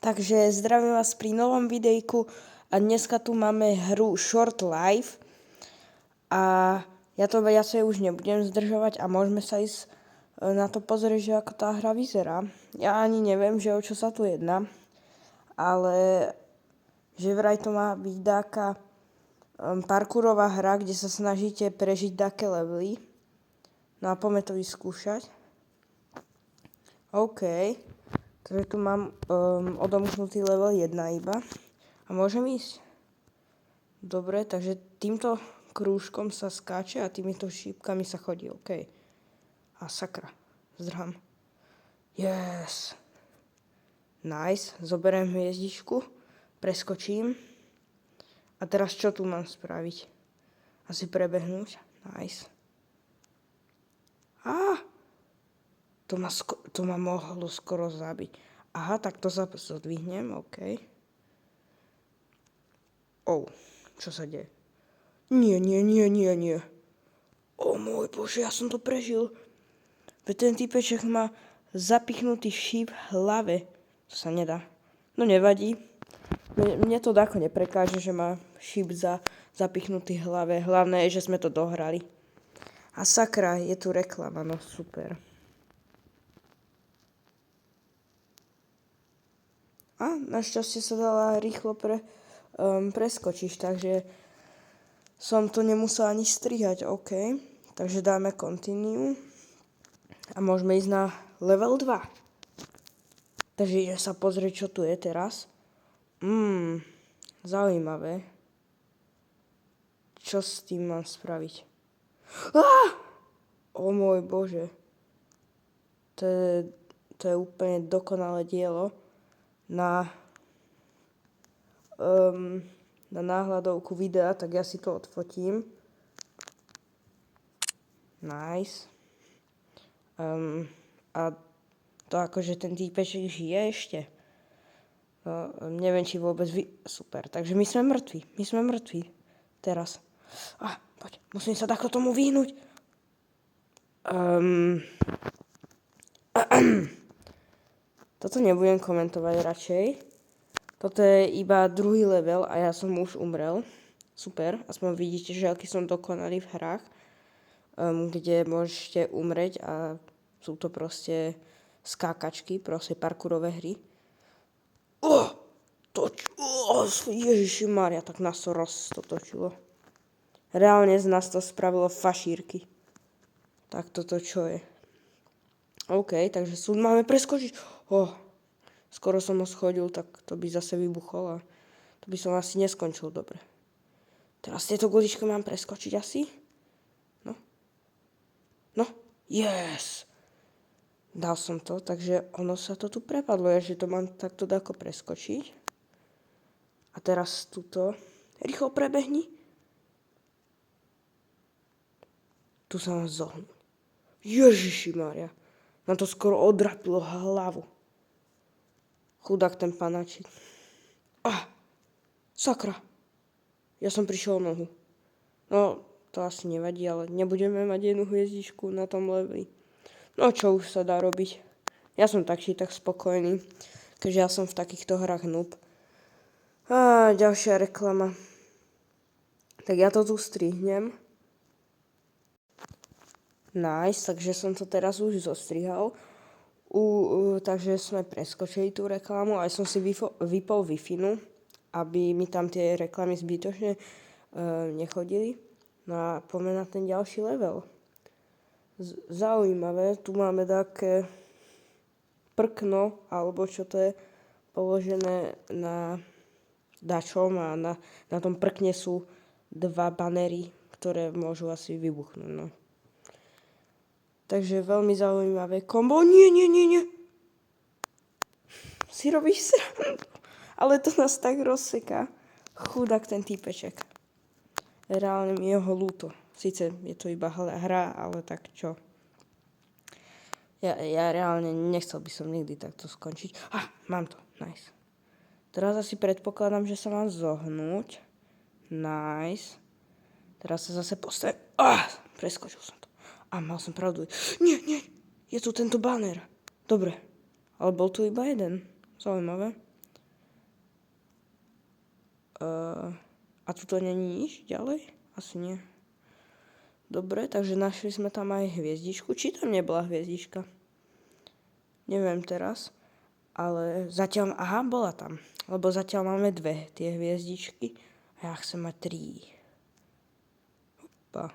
Takže zdravím vás pri novom videjku a dneska tu máme hru Short Life a ja sa už nebudem zdržovať a môžeme sa ísť na to pozrieť, že ako tá hra vyzerá. Ja ani neviem, že o čo sa tu jedná, ale že vraj to má byť taká parkourová hra, kde sa snažíte prežiť také levely. No a poďme to vyskúšať. OK. Takže tu mám odomknutý level 1 iba. A môžem ísť? Dobre, takže týmto krúžkom sa skáče a týmito šípkami sa chodí. OK. A sakra. Zdrham. Yes. Nice. Zoberiem hviezdičku. Preskočím. A teraz čo tu mám spraviť? Asi prebehnúť. Nice. To ma mohlo skoro zabiť. Aha, tak to sa zodvihnem, OK. Čo sa deje? Nie. Môj Bože, ja som to prežil. Veď ten typeček má zapichnutý šíp v hlave. To sa nedá. No nevadí. Mne to dáko neprekáže, že má šíp zapichnutý v hlave. Hlavné je, že sme to dohrali. A sakra, je tu reklama, no super. A našťastie sa dala rýchlo preskočiť, takže som to nemusel ani strihať, OK. Takže dáme continue a môžeme ísť na level 2. Takže idem sa pozrieť, čo tu je teraz. Zaujímavé. Čo s tým mám spraviť? Môj Bože. To je úplne dokonalé dielo na náhľadovku videa, tak ja si to odfotím. Nice. A to akože ten týpeček žije ešte. No, neviem, či vôbec Super, takže my sme mŕtvi. Teraz. Poď, musím sa takto tomu vyhnúť. Toto nebudem komentovať radšej. Toto je iba druhý level a ja som už umrel. Super, aspoň vidíte, že aký som dokonalý v hrách, kde môžete umrieť a sú to proste skákačky, proste parkourové hry. Ježišimária, tak nás to roztočilo. Reálne z nás to spravilo fašírky. Tak toto čo je? OK, takže súd máme preskočiť. Skoro som ho schodil, tak to by zase vybuchol a to by som asi neskončil dobre. Teraz tieto guličky mám preskočiť asi? No, yes! Dal som to, takže ono sa to tu prepadlo, že to mám takto dáko preskočiť. A teraz tuto. Rýchlo prebehni. Tu sa mám zohnúť. Ježišimária. Nám to skoro odrapilo hlavu. Chudák ten panačik. Sakra. Ja som prišiel o nohu. No, to asi nevadí, ale nebudeme mať jednu hviezdičku na tom leveli. No, čo už sa dá robiť. Ja som tak spokojný, keďže ja som v takýchto hrách noob. Ďalšia reklama. Tak ja to tu strihnem. Nice, takže som to teraz už zostrihal. Takže sme preskočili tú reklamu, aj som si vypol Wi-Fi, aby mi tam tie reklamy zbytočne nechodili. No a poďme na ten ďalší level. Zaujímavé, tu máme také prkno, alebo čo to je, položené na dačom a na tom prkne sú dva banery, ktoré môžu asi vybuchnúť, no. Takže veľmi zaujímavé kombo. Nie. Si robíš srandu. Ale to nás tak rozseká. Chudák ten týpeček. Reálne mi je ho ľúto. Sice je to iba hra, ale tak čo. Ja reálne nechcel by som nikdy takto skončiť. Mám to. Nice. Teraz asi predpokladám, že sa mám zohnúť. Nice. Teraz sa zase postavím. Preskočil som to. Mal som pravdu. Nie. Je tu tento banner. Dobre. Ale bol tu iba jeden. Zaujímavé. A tu to není nič ďalej? Asi nie. Dobre, takže našli sme tam aj hviezdičku. Či tam nebola hviezdička? Neviem teraz. Ale zatiaľ, bola tam. Lebo zatiaľ máme 2 tie hviezdičky. A ja chcem mať 3. Hopa.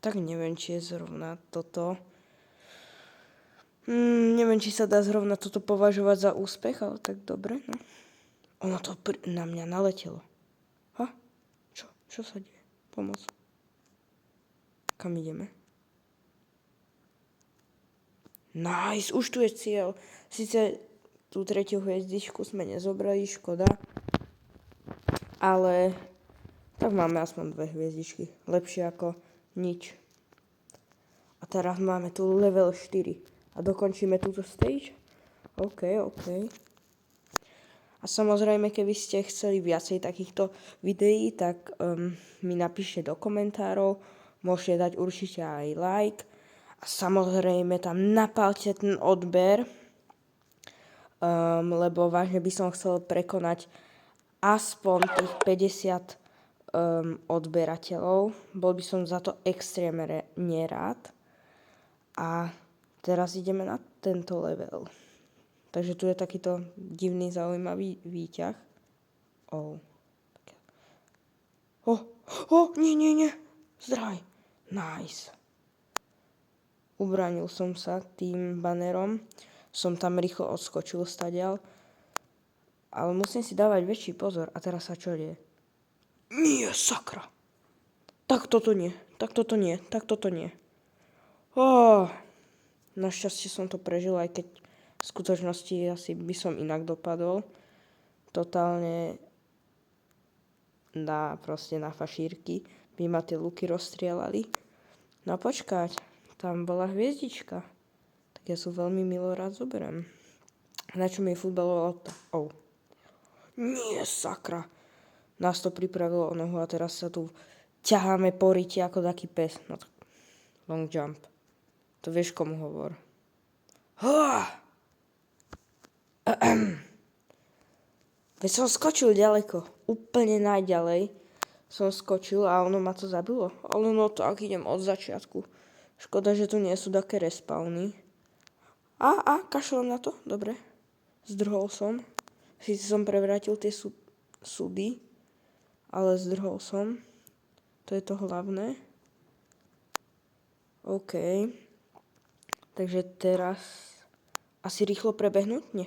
Tak neviem, či je zrovna toto. Neviem, či sa dá zrovna toto považovať za úspech, ale tak dobre, no. Ono to na mňa naletelo. Čo sa deje? Pomoc. Kam ideme? Nice, už tu je cieľ. Sice tú 3. hviezdičku sme nezobrali, škoda. Ale tak máme aspoň 2 hviezdičky. Lepšie ako nič. A teraz máme tu level 4. A dokončíme túto stage? OK. A samozrejme, keby ste chceli viacej takýchto videí, tak mi napíšte do komentárov. Môžete dať určite aj like. A samozrejme tam napálte ten odber, lebo vážne by som chcel prekonať aspoň tých 50 odberateľov. Bol by som za to extrémne nerád. A teraz ideme na tento level. Takže tu je takýto divný, zaujímavý výťah. Nie. Zdraj. Nice. Ubránil som sa tým banerom. Som tam rýchlo odskočil stadiaľ. Ale musím si dávať väčší pozor. A teraz sa čo deje? Nie, sakra. Tak toto nie. Našťastie som to prežil, aj keď v skutočnosti asi by som inak dopadol. Totálne proste na fašírky by ma tie luky rozstrielali. No počkať, tam bola hviezdička. Tak ja sú veľmi milo rád zoberiem. Na čo mi je futbalová lopta? Nie, sakra. Nás to pripravilo o nohu a teraz sa tu ťaháme po ryti ako taký pes. No tak, long jump. To vieš, komu hovor. Veď som skočil ďaleko. Úplne najďalej som skočil a ono ma to zabilo. Ale no tak, idem od začiatku. Škoda, že tu nie sú také respawny. Kašlem na to. Dobre. Zdrhol som. Sice som prevrátil tie súdy, ale zdrhol som. To je to hlavné. OK. Takže teraz asi rýchlo prebehnúť? Nie.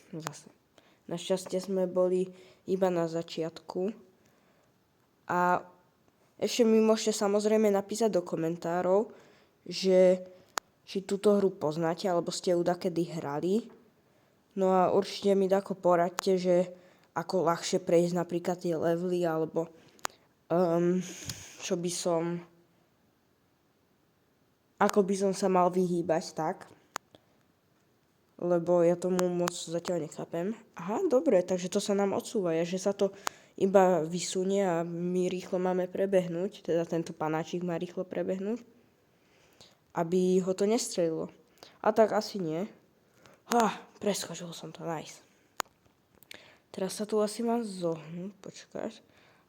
Zase. Našťastie sme boli iba na začiatku. A ešte mi môžete samozrejme napísať do komentárov, že či túto hru poznáte, alebo ste ju dakedy hrali. No a určite mi dako poradte, že ako ľahšie prejsť napríklad tie levely, alebo ako by som sa mal vyhýbať, tak? Lebo ja tomu moc zatiaľ nechápem. Dobre, takže to sa nám odsúva, že sa to iba vysunie a my rýchlo máme prebehnúť, teda tento panáčik má rýchlo prebehnúť, aby ho to nestrelilo. A tak asi nie. Preskočil som to, nice. Teraz sa tu asi mám zohnúť, počkať,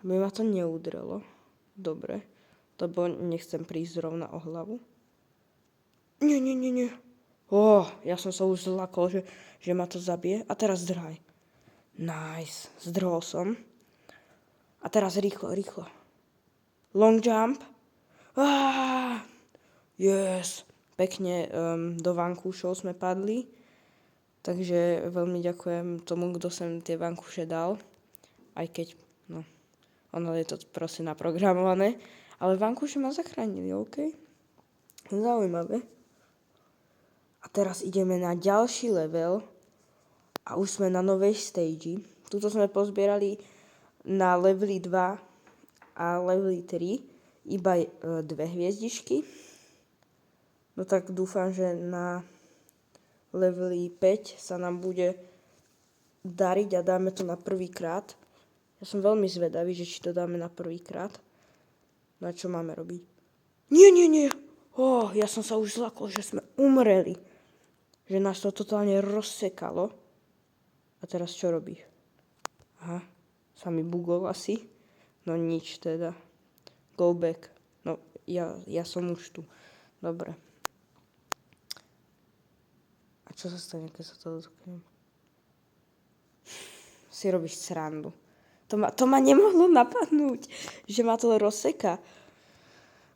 aby ma to neudrelo. Dobre, lebo nechcem prísť zrovna o hlavu. Nie. Ja som sa už zlakol, že ma to zabije. A teraz zdrhaj. Nice, zdrhol som. A teraz rýchlo. Long jump. Yes. Pekne do vankúšov sme padli. Takže veľmi ďakujem tomu, kto sem tie vankúše dal. Aj keď, ono je to proste naprogramované. Ale vankúše ma zachránili, OK? Zaujímavé. A teraz ideme na ďalší level. A už sme na novej stage. Tuto sme pozbierali na leveli 2 a leveli 3 iba 2 hviezdičky. No tak dúfam, že na leveli 5 sa nám bude dariť a dáme to na prvýkrát. Ja som veľmi zvedavý, že či to dáme na prvýkrát. No a čo máme robiť? Nie. Ja som sa už zlakol, že sme umreli. že nás to totálne rozsekalo. A teraz čo robí? Aha, sa mi bugol asi. No nič teda. Go back. No, ja som už tu. Dobre. A čo sa stane, keď sa to dotknem? Si robíš srandu. To ma nemohlo napadnúť, že ma to rozseka.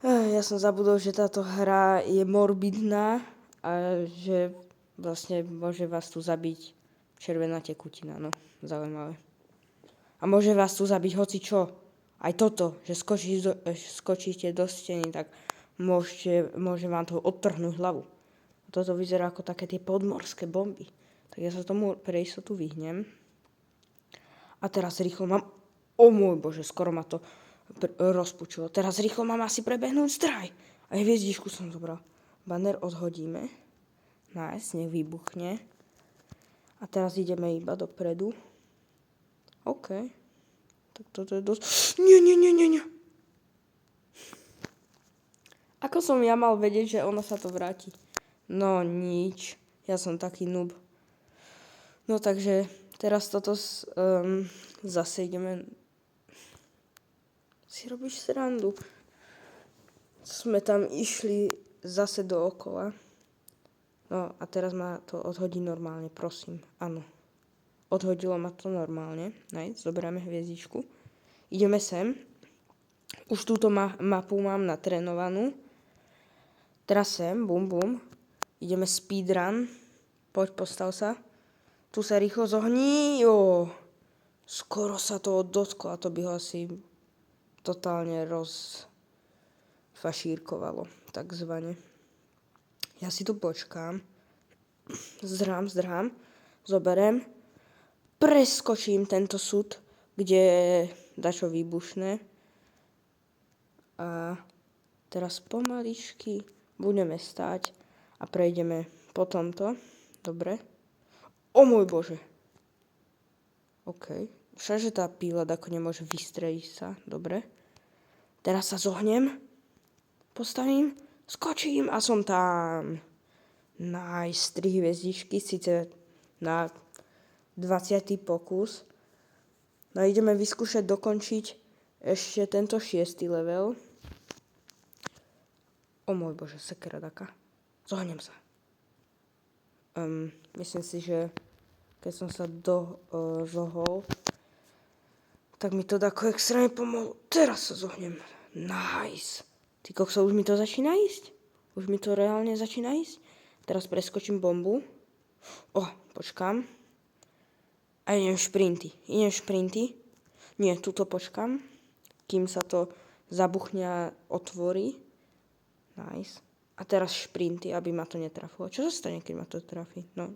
Ja som zabudol, že táto hra je morbidná a že vlastne môže vás tu zabiť červená tekutina. No, zaujímavé. A môže vás tu zabiť hocičo. Aj toto, že skočíte do steny, tak môže vám to odtrhnúť hlavu. A toto vyzerá ako také tie podmorské bomby. Tak ja sa tomu pre istotu vyhnem. A teraz rýchlo mám... O môj Bože, skoro ma to rozpučilo. Teraz rýchlo mám asi prebehnúť zdraj. Aj hviezdičku som zobral. Banner odhodíme. Nice, nech vybuchne. A teraz ideme iba dopredu. OK. Tak toto je dosť... Nie. Ako som ja mal vedieť, že ono sa to vráti? No nič. Ja som taký noob. No takže teraz toto zase ideme... Si robíš srandu. Sme tam išli zase dookola. No a teraz ma to odhodí normálne, prosím. Áno. Odhodilo ma to normálne. Nice, zoberieme hviezdičku. Ideme sem. Už túto mapu mám natrénovanú. Teraz sem, bum. Ideme speedrun. Poď, postav sa. Tu sa rýchlo zohní. Skoro sa to dotklo a to by ho asi totálne rozfašírkovalo, takzvané. Ja si tu počkám. Zdrhám. Zoberiem. Preskočím tento súd, kde je dačo výbušné. A teraz pomaličky budeme stáť a prejdeme po tomto. Dobre. O môj Bože. OK. Všakže tá píla ako nemôže vystreliť sa. Dobre. Teraz sa zohnem. Postavím. Skočím a som tam. Nice. 3 hviezdičky. Sice na 20. pokus. No ideme vyskúšať dokončiť ešte tento 6. level. O môj Bože, sekera daka. Zohnem sa. Myslím si, že keď som sa zohol, tak mi to dako extrémne pomohlo. Teraz sa zohnem. Nice. Ty kokso, už mi to začína ísť? Už mi to reálne začína ísť? Teraz preskočím bombu. Počkám. A idem šprinty. Nie, tuto počkám, kým sa to zabuchne a otvorí. Nice. A teraz šprinty, aby ma to netrafilo. Čo sa stane, keď ma to trafí? No,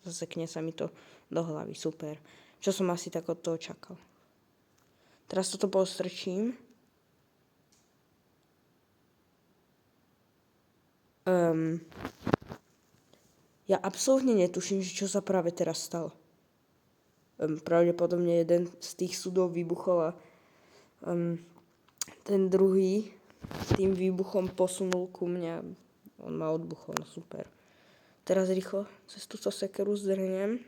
zasekne sa mi to do hlavy. Super. Čo som asi tak od toho čakal. Teraz toto postrčím. Ja absolútne netuším, čo sa práve teraz stalo. Pravdepodobne jeden z tých súdov vybuchol a ten druhý s tým výbuchom posunul ku mňa. On ma odbuchol, no super. Teraz rýchlo cez túto sekeru zdrhnem.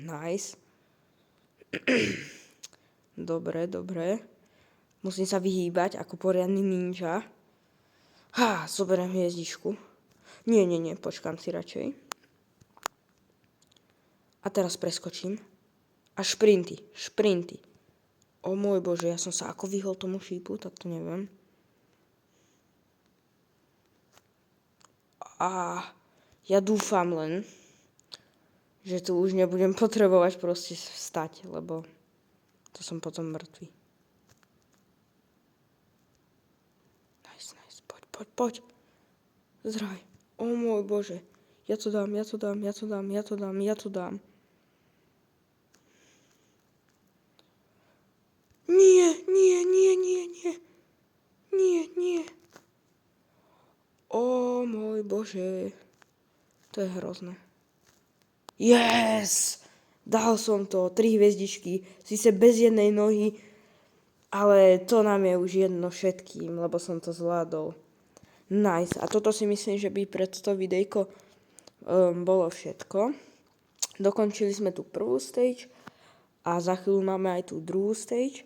Nice. Dobre. Musím sa vyhýbať ako poriadny ninja. Zoberiem hviezdičku. Nie, počkám si radšej. A teraz preskočím. A šprinty. O môj Bože, ja som sa ako vyhol tomu šípu, tak to neviem. A ja dúfam len, že tu už nebudem potrebovať proste vstať, lebo to som potom mŕtvý. Nice. Poď. Zraj. O môj Bože. Ja to dám. Nie. O môj Bože. To je hrozné. Yes! Dal som to. 3 hviezdičky. Sice bez jednej nohy, ale to nám je už jedno všetkým, lebo som to zvládol. Nice. A toto si myslím, že by pre toto videjko bolo všetko. Dokončili sme tú prvú stage a za chvíľu máme aj tú druhú stage.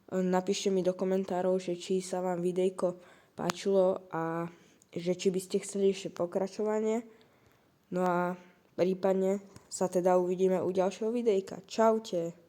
Napíšte mi do komentárov, že či sa vám videjko páčilo a že či by ste chceli ešte pokračovanie. No a prípadne sa teda uvidíme u ďalšieho videjka. Čaute.